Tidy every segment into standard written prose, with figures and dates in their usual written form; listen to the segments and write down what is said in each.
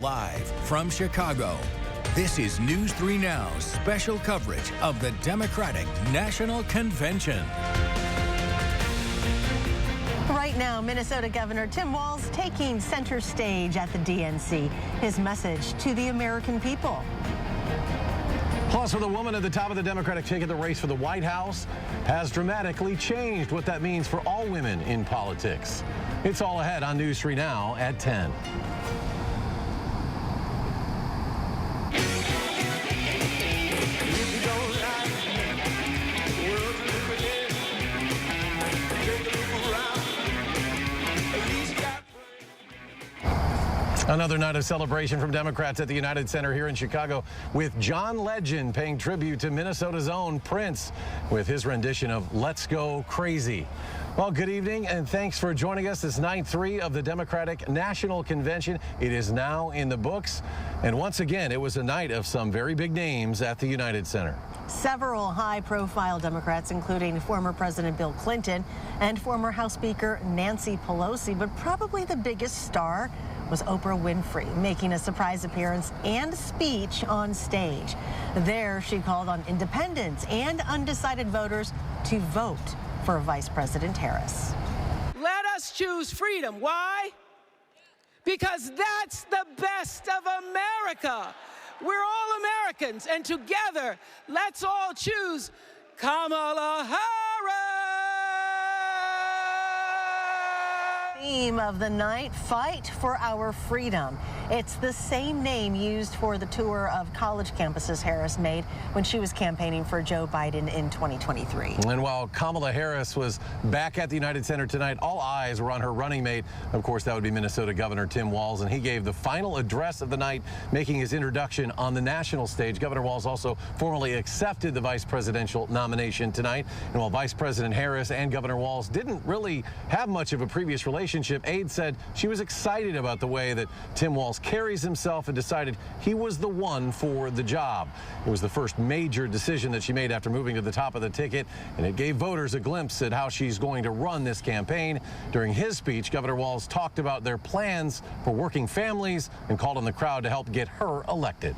Live from Chicago, this is News 3 Now's special coverage of the Democratic National Convention. Right now, Minnesota Governor Tim Walz taking center stage at the DNC. His message to the American people. Plus, with a woman at the top of the Democratic ticket, the race for the White House has dramatically changed what that means for all women in politics. It's all ahead on News 3 Now at 10. Another night of celebration from Democrats at the United Center here in Chicago, with John Legend paying tribute to Minnesota's own Prince with his rendition of Let's Go Crazy. Well, good evening and thanks for joining us. This night 3 of the Democratic National Convention. It is now in the books. And once again, it was a night of some very big names at the United Center. Several high-profile Democrats, including former President Bill Clinton and former House Speaker Nancy Pelosi, but probably the biggest star was Oprah Winfrey, making a surprise appearance and speech on stage. There, she called on independents and undecided voters to vote for Vice President Harris. Let us choose freedom. Why? Because that's the best of America. We're all Americans, and together, let's all choose Kamala Harris. Theme of the night, Fight for Our Freedom. It's the same name used for the tour of college campuses Harris made when she was campaigning for Joe Biden in 2023. And while Kamala Harris was back at the United Center tonight, all eyes were on her running mate. Of course, that would be Minnesota Governor Tim Walz, and he gave the final address of the night, making his introduction on the national stage. Governor Walz also formally accepted the vice presidential nomination tonight. And while Vice President Harris and Governor Walz didn't really have much of a previous relationship, aides said she was excited about the way that Tim Walz carries himself and decided he was the one for the job. It was the first major decision that she made after moving to the top of the ticket, and it gave voters a glimpse at how she's going to run this campaign. During his speech, Governor Walz talked about their plans for working families and called on the crowd to help get her elected.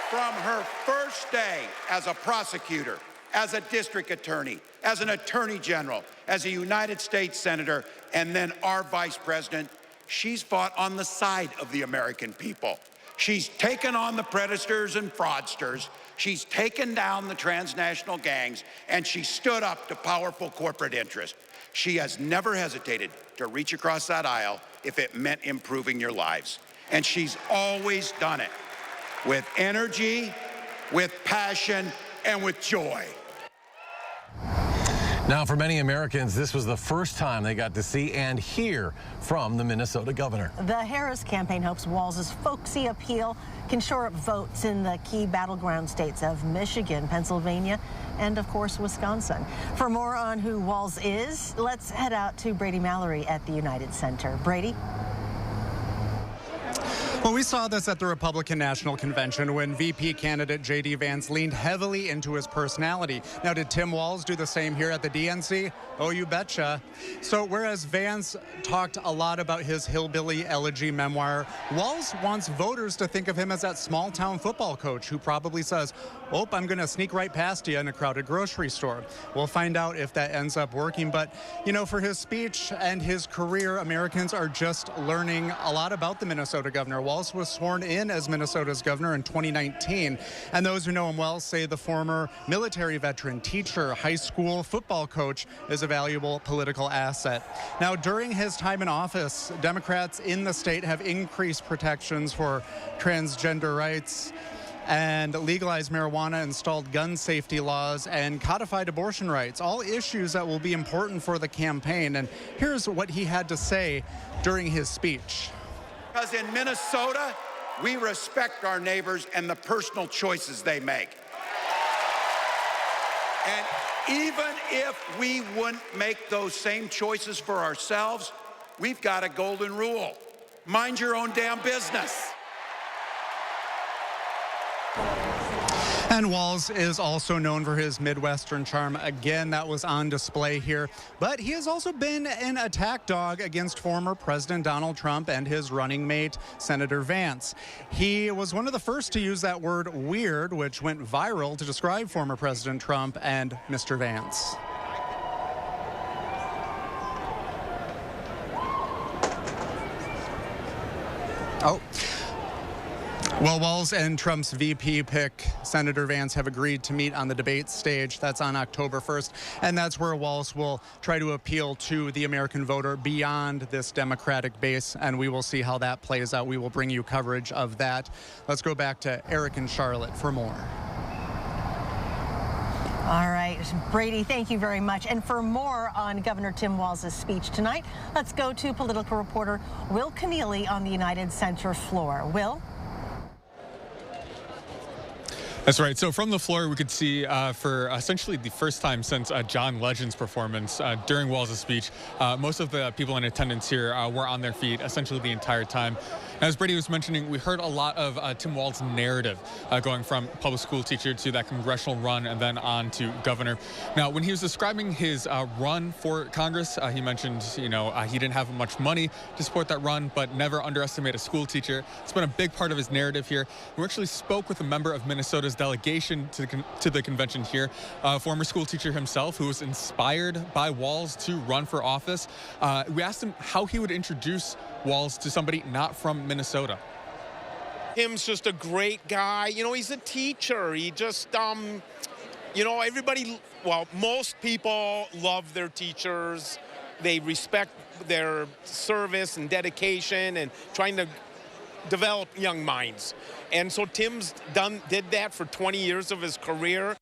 From her first day as a prosecutor, as a district attorney, as an attorney general, as a United States senator, and then our vice president, she's fought on the side of the American people. She's taken on the predators and fraudsters. She's taken down the transnational gangs, and she stood up to powerful corporate interests. She has never hesitated to reach across that aisle if it meant improving your lives. And she's always done it with energy, with passion, and with joy. Now, for many Americans, this was the first time they got to see and hear from the Minnesota governor. The Harris campaign hopes Walz's folksy appeal can shore up votes in the key battleground states of Michigan, Pennsylvania, and, of course, Wisconsin. For more on who Walz is, let's head out to Brady Mallory at the United Center. Brady? Well, we saw this at the Republican National Convention when VP candidate J.D. Vance leaned heavily into his personality. Now, did Tim Walz do the same here at the DNC? Oh, you betcha. So whereas Vance talked a lot about his hillbilly elegy memoir, Walz wants voters to think of him as that small-town football coach who probably says, oh, I'm going to sneak right past you in a crowded grocery store. We'll find out if that ends up working. But, you know, for his speech and his career, Americans are just learning a lot about the Minnesota governor. Walz was sworn in as Minnesota's governor in 2019, and those who know him well say the former military veteran, teacher, high school football coach is a valuable political asset. Now, during his time in office, Democrats in the state have increased protections for transgender rights and legalized marijuana, installed gun safety laws, and codified abortion rights, all issues that will be important for the campaign. And here's what he had to say during his speech. Because in Minnesota, we respect our neighbors and the personal choices they make. And even if we wouldn't make those same choices for ourselves, we've got a golden rule. Mind your own damn business. And Walz is also known for his Midwestern charm. Again, that was on display here. But he has also been an attack dog against former President Donald Trump and his running mate, Senator Vance. He was one of the first to use that word weird, which went viral to describe former President Trump and Mr. Vance. Oh. Well, Walz and Trump's VP pick, Senator Vance, have agreed to meet on the debate stage. That's on October 1st. And that's where Walz will try to appeal to the American voter beyond this Democratic base. And we will see how that plays out. We will bring you coverage of that. Let's go back to Eric and Charlotte for more. All right, Brady, thank you very much. And for more on Governor Tim Walz's speech tonight, let's go to political reporter Will Keneally on the United Center floor. Will? That's right. So from the floor, we could see for essentially the first time since John Legend's performance during Walz's speech, most of the people in attendance here were on their feet essentially the entire time. As Brady was mentioning, we heard a lot of Tim Walz's narrative going from public school teacher to that congressional run and then on to governor. Now, when he was describing his run for Congress, he mentioned, he didn't have much money to support that run, but never underestimate a school teacher. It's been a big part of his narrative here. We actually spoke with a member of Minnesota's delegation to the convention here, a former school teacher himself who was inspired by Walz to run for office. We asked him how he would introduce Walz to somebody not from Minnesota. Tim's just a great guy. He's a teacher. He just, most people love their teachers. They respect their service and dedication and trying to develop young minds. And so Tim's did that for 20 years of his career.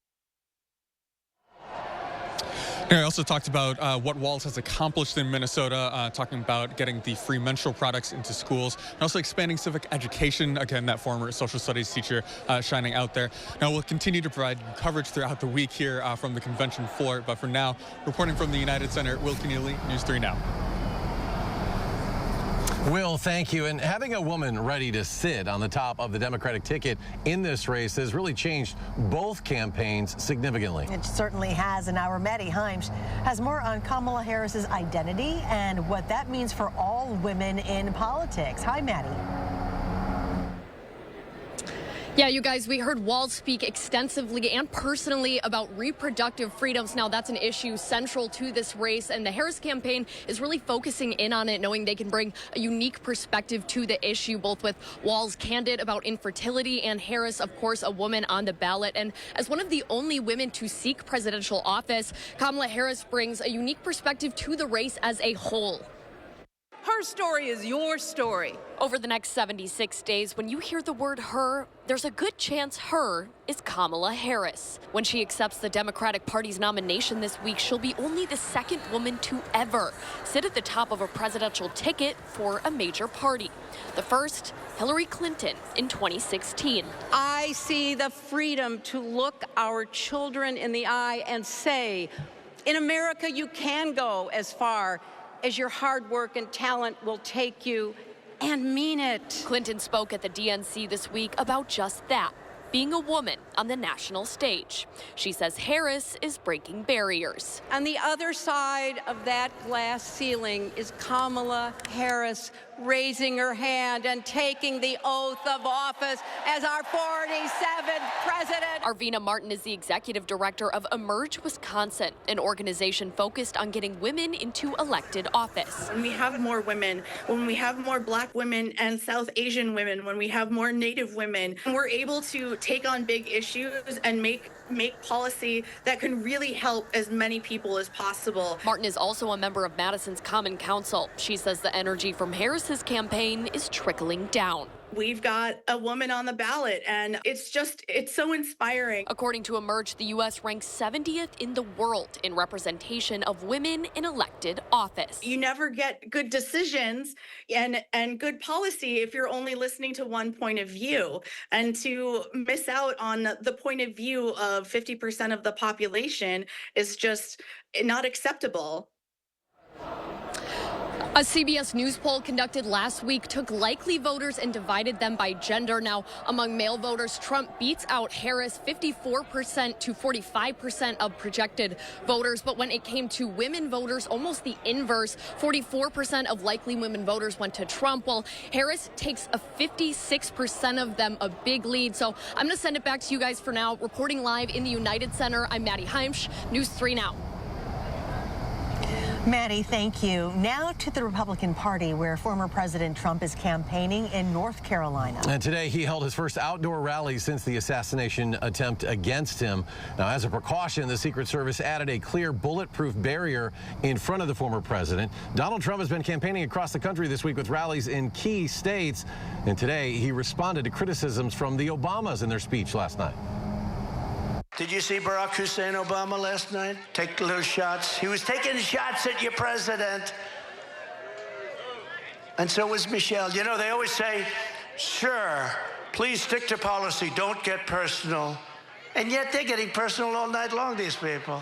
I also talked about what Walz has accomplished in Minnesota, talking about getting the free menstrual products into schools, and also expanding civic education. Again, that former social studies teacher shining out there. Now, we'll continue to provide coverage throughout the week here from the convention floor, but for now, reporting from the United Center, Will Keneally, News 3 Now. Will, thank you. And having a woman ready to sit on the top of the Democratic ticket in this race has really changed both campaigns significantly. It certainly has. And our Maddie Himes has more on Kamala Harris's identity and what that means for all women in politics. Hi, Maddie. Yeah, you guys, we heard Walz speak extensively and personally about reproductive freedoms. Now, that's an issue central to this race, and the Harris campaign is really focusing in on it, knowing they can bring a unique perspective to the issue, both with Walz candid about infertility and Harris, of course, a woman on the ballot. And as one of the only women to seek presidential office, Kamala Harris brings a unique perspective to the race as a whole. Her story is your story. Over the next 76 days, when you hear the word her, there's a good chance her is Kamala Harris. When she accepts the Democratic Party's nomination this week, she'll be only the second woman to ever sit at the top of a presidential ticket for a major party. The first, Hillary Clinton in 2016. I see the freedom to look our children in the eye and say, in America, you can go as far as your hard work and talent will take you, and mean it. Clinton spoke at the DNC this week about just that, being a woman on the national stage. She says Harris is breaking barriers. On the other side of that glass ceiling is Kamala Harris, raising her hand and taking the oath of office as our 47th president. Arvina Martin is the executive director of Emerge Wisconsin, an organization focused on getting women into elected office. When we have more women, when we have more Black women and South Asian women, when we have more Native women, we're able to take on big issues and make policy that can really help as many people as possible. Martin is also a member of Madison's Common Council. She says the energy from Harris's campaign is trickling down. We've got a woman on the ballot, and it's so inspiring. According to Emerge, the U.S. ranks 70th in the world in representation of women in elected office. You never get good decisions and good policy if you're only listening to one point of view. And to miss out on the point of view of 50% of the population is just not acceptable. A CBS News poll conducted last week took likely voters and divided them by gender. Now, among male voters, Trump beats out Harris 54% to 45% of projected voters. But when it came to women voters, almost the inverse. 44% of likely women voters went to Trump, while Harris takes a 56% of them a big lead. So I'm going to send it back to you guys for now. Reporting live in the United Center, I'm Maddie Heimsch, News 3 Now. Maddie, thank you. Now to the Republican Party, where former President Trump is campaigning in North Carolina. And today he held his first outdoor rally since the assassination attempt against him. Now, as a precaution, the Secret Service added a clear bulletproof barrier in front of the former president. Donald Trump has been campaigning across the country this week with rallies in key states. And today he responded to criticisms from the Obamas in their speech last night. Did you see Barack Hussein Obama last night? Take little shots. He was taking shots at your president. And so was Michelle. You know, they always say, sure, please stick to policy, don't get personal. And yet they're getting personal all night long, these people.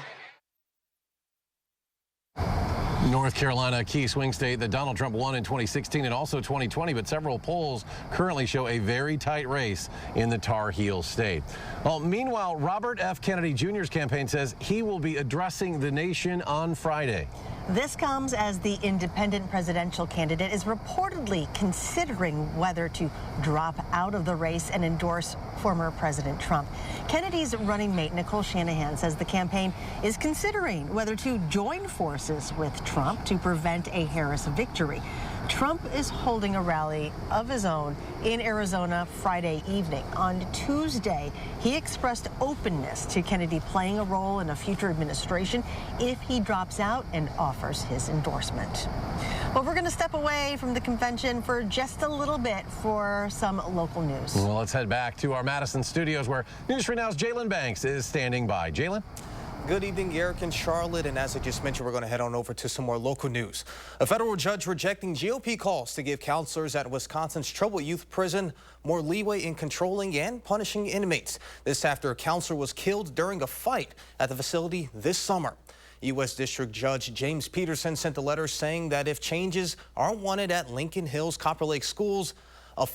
North Carolina, a key swing state that Donald Trump won in 2016 and also 2020, but several polls currently show a very tight race in the Tar Heel state. Well, meanwhile, Robert F. Kennedy Jr.'s campaign says he will be addressing the nation on Friday. This comes as the independent presidential candidate is reportedly considering whether to drop out of the race and endorse former President Trump. Kennedy's running mate, Nicole Shanahan, says the campaign is considering whether to join forces with Trump to prevent a Harris victory. Trump is holding a rally of his own in Arizona Friday evening. On Tuesday, he expressed openness to Kennedy playing a role in a future administration if he drops out and offers his endorsement. Well, we're going to step away from the convention for just a little bit for some local news. Well, let's head back to our Madison studios where News 3 Now's Jalen Banks is standing by. Jalen? Good evening, Eric and Charlotte. And as I just mentioned, we're going to head on over to some more local news. A federal judge rejecting GOP calls to give counselors at Wisconsin's Troubled Youth Prison more leeway in controlling and punishing inmates. This after a counselor was killed during a fight at the facility this summer. U.S. District Judge James Peterson sent a letter saying that if changes aren't wanted at Lincoln Hills Copper Lake schools, a